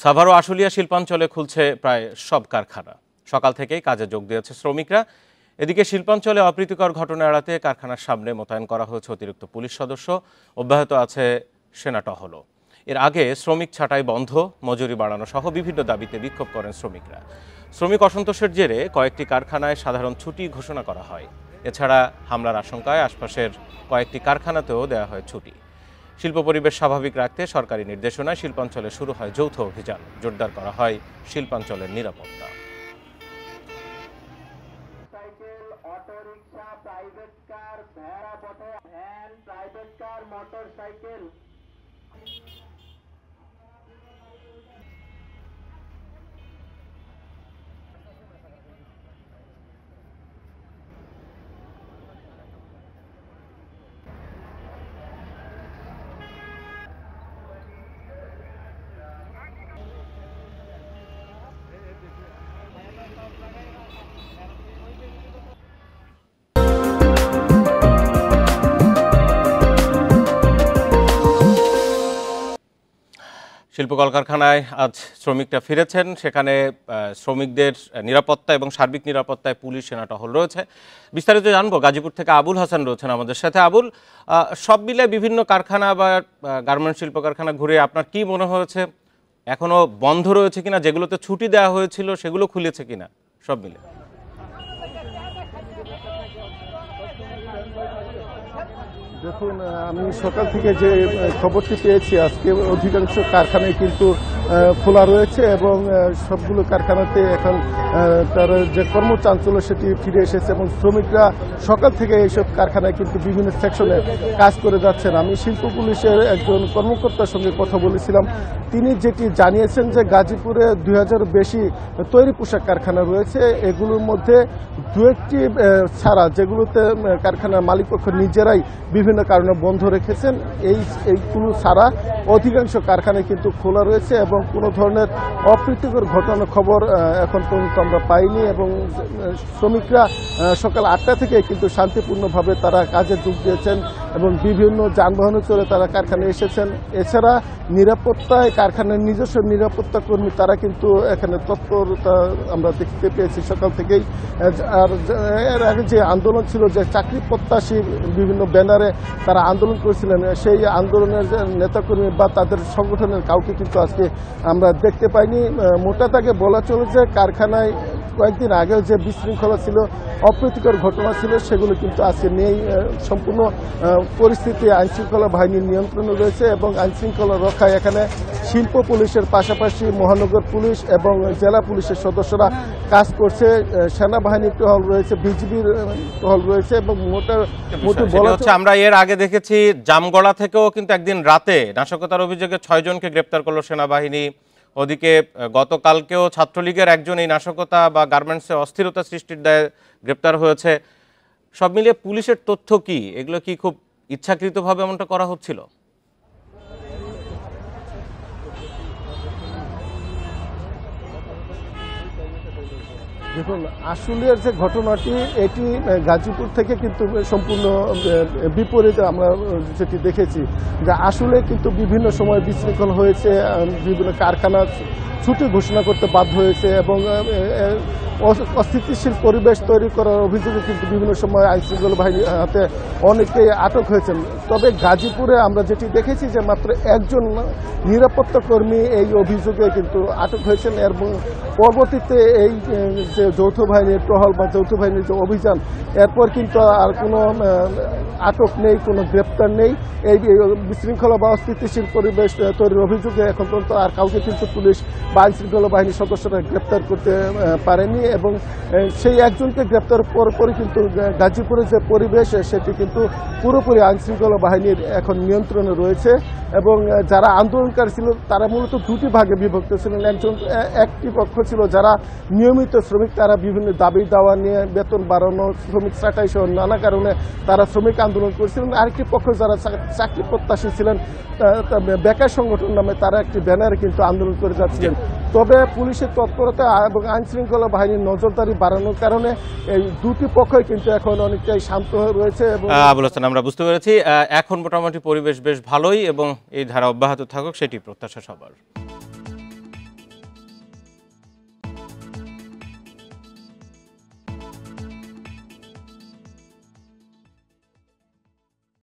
সাভার ও আশুলিয়া শিল্পাঞ্চলে খুলছে প্রায় সব কারখানা। সকাল থেকেই কাজে যোগ দিয়েছে শ্রমিকরা। এদিকে শিল্পাঞ্চলে অপ্রীতিকর ঘটনা এড়াতে কারখানার সামনে মোতায়েন করা হয়েছে অতিরিক্ত পুলিশ সদস্য, অব্যাহত আছে সেনা টহলও। এর আগে শ্রমিক ছাঁটাই বন্ধ, মজুরি বাড়ানো সহ বিভিন্ন দাবিতে বিক্ষোভ করেন শ্রমিকরা। শ্রমিক অসন্তোষের জেরে কয়েকটি কারখানায় সাধারণ ছুটি ঘোষণা করা হয়। এছাড়া হামলার আশঙ্কায় আশপাশের কয়েকটি কারখানাতেও দেওয়া হয় ছুটি। শিল্প পরিবেশ স্বাভাবিক রাখতে সরকারি নির্দেশনায় শিল্পাঞ্চলে শুরু হয় যৌথ অভিযান। জোরদার করা হয় শিল্পাঞ্চলের নিরাপত্তা। শিল্প কলকারখানায় আজ শ্রমিকরা ফিরেছেন। সেখানে শ্রমিকদের নিরাপত্তা এবং সার্বিক নিরাপত্তায় পুলিশ সেনা টহল রয়েছে। বিস্তারিত জানবো, গাজীপুর থেকে আবুল হাসান রয়েছেন আমাদের সাথে। আবুল, সব মিলে বিভিন্ন কারখানা বা গার্মেন্টস শিল্প কারখানা ঘুরে আপনার কি মনে হয়েছে? এখনো বন্ধ রয়েছে কিনা, যেগুলোতে ছুটি দেওয়া হয়েছিল সেগুলো খুলেছে কিনা, সব মিলে? দেখুন, আমি সকাল থেকে যে খবরটি পেয়েছি, আজকে অধিকাংশ কারখানায় কিন্তু খোলা রয়েছে এবং সবগুলো কারখানাতে এখন তার যে কর্মচাঞ্চল্য সেটি ফিরে এসেছে এবং শ্রমিকরা সকাল থেকে এইসব কারখানায় কিন্তু বিভিন্ন সেকশনে কাজ করে যাচ্ছেন। আমি শিল্প পুলিশের একজন কর্মকর্তার সঙ্গে কথা বলেছিলাম। তিনি যেটি জানিয়েছেন যে গাজীপুরে 2000 বেশি তৈরি পোশাক কারখানা রয়েছে। এগুলোর মধ্যে দু একটি ছাড়া, যেগুলোতে কারখানার মালিকপক্ষ নিজেরাই বিভিন্ন কারণে বন্ধ রেখেছেন, এইগুলো ছাড়া অধিকাংশ কারখানায় কিন্তু খোলা রয়েছে এবং কোনো ধরনের অপ্রীতিকর ঘটনার খবর এখন পর্যন্ত আমরা পাইনি। এবং শ্রমিকরা সকাল 8টা থেকে কিন্তু শান্তিপূর্ণভাবে তারা কাজে যোগ দিয়েছেন এবং বিভিন্ন যানবাহনে চড়ে তারা কারখানায় এসেছেন। এছাড়া নিরাপত্তায় কারখানার নিজস্ব নিরাপত্তা কর্মী তারা কিন্তু এখানে তৎপরতা আমরা দেখতে পেয়েছি সকাল থেকেই। আর এর আগে যে আন্দোলন ছিল, যে চাকরি প্রত্যাশী বিভিন্ন ব্যানারে তারা আন্দোলন করেছিলেন, সেই আন্দোলনের নেতাকর্মী বা তাদের সংগঠনের কাউকে কিন্তু আজকে আমরা দেখতে পাইনি। মোটা দাগে বলা চলে যে কারখানায় কয়েকদিন আগেও যে বিশৃঙ্খলা ছিল, অপ্রীতিকর ঘটনা ছিল, সেগুলো কিন্তু আজকে নেই। সম্পূর্ণ পরিস্থিতি আইনশৃঙ্খলা বাহিনীর নিয়ন্ত্রণে রয়েছে এবং আইনশৃঙ্খলা রক্ষায় এখানে শিল্প পুলিশের পাশাপাশি মহানগর পুলিশ এবং জেলা পুলিশের সদস্যরা কাজ করছে। সেনাবাহিনীর টহল রয়েছে, বিজিবির টহল রয়েছে এবং আমরা এর আগে দেখেছি জামগড়া থেকেও কিন্তু একদিন রাতে নাশকতার অভিযোগে 6 জনকে গ্রেপ্তার করলো সেনাবাহিনী। ওদিকে গতকালকেও ছাত্রলীগের একজন এই নাশকতা বা গার্মেন্টসে অস্থিরতা সৃষ্টির দায়ে গ্রেপ্তার হয়েছে। সব মিলিয়ে পুলিশের তথ্য কি? এগুলো কি খুব ইচ্ছাকৃতভাবে এমনটা করা হচ্ছিল? দেখুন, আশুলিয়ার যে ঘটনাটি, এটি গাজীপুর থেকে কিন্তু সম্পূর্ণ বিপরীত। আমরা যেটি দেখেছি যে আসলে কিন্তু বিভিন্ন সময় বিশৃঙ্খল হয়েছে, বিভিন্ন কারখানা ছুটি ঘোষণা করতে বাধ্য হয়েছে এবং অস্থিতিশীল পরিবেশ তৈরি করার অভিযোগে কিন্তু বিভিন্ন সময় আইনশৃঙ্খলা বাহিনীর হাতে অনেকেই আটক হয়েছেন। তবে গাজীপুরে আমরা যেটি দেখেছি যে মাত্র একজন নিরাপত্তা কর্মী এই অভিযোগে কিন্তু আটক হয়েছেন এবং পরবর্তীতে এই যে যৌথ বাহিনীর টহল বা যৌথ বাহিনীর যে অভিযান, এরপর কিন্তু আর কোনো আটক নেই, কোনো গ্রেপ্তার নেই। এই বিশৃঙ্খলা বা অস্থিতিশীল পরিবেশ তৈরির অভিযোগে এখন পর্যন্ত আর কাউকে কিন্তু পুলিশ বা আইনশৃঙ্খলা বাহিনীর সদস্যরা গ্রেপ্তার করতে পারেনি এবং সেই একজনকে গ্রেপ্তার পরপরই কিন্তু গাজীপুরের যে পরিবেশ, সেটি কিন্তু পুরোপুরি আইনশৃঙ্খলা বাহিনীর এখন নিয়ন্ত্রণে রয়েছে। এবং যারা আন্দোলনকারী ছিল তারা মূলত দুটি ভাগে বিভক্ত ছিলেন। একটি পক্ষ ছিল যারা নিয়মিত শ্রমিক, তারা বিভিন্ন দাবি দাওয়া নিয়ে বেতন বাড়ানো, শ্রমিক ছাঁটাই সহ নানা কারণে তারা শ্রমিক আন্দোলন করেছিলেন। আরেকটি পক্ষ যারা চাকরি প্রত্যাশী ছিলেন, বেকার সংগঠন নামে তারা একটি ব্যানারে কিন্তু আন্দোলন করে যাচ্ছিলেন। তবে পুলিশের তৎপরতা এবং আইনশৃঙ্খলা বাহিনীর নজরদারি বাড়ানোর কারণে এই দুটি পক্ষই কিন্তু এখন অনেকটাই শান্ত হয়ে রয়েছে। আবুল হাসান, আমরা বুঝতে পেরেছি এখন মোটামুটি পরিবেশ বেশ ভালোই এবং এই ধারা অব্যাহত থাকুক, সেটি প্রত্যাশা সবার।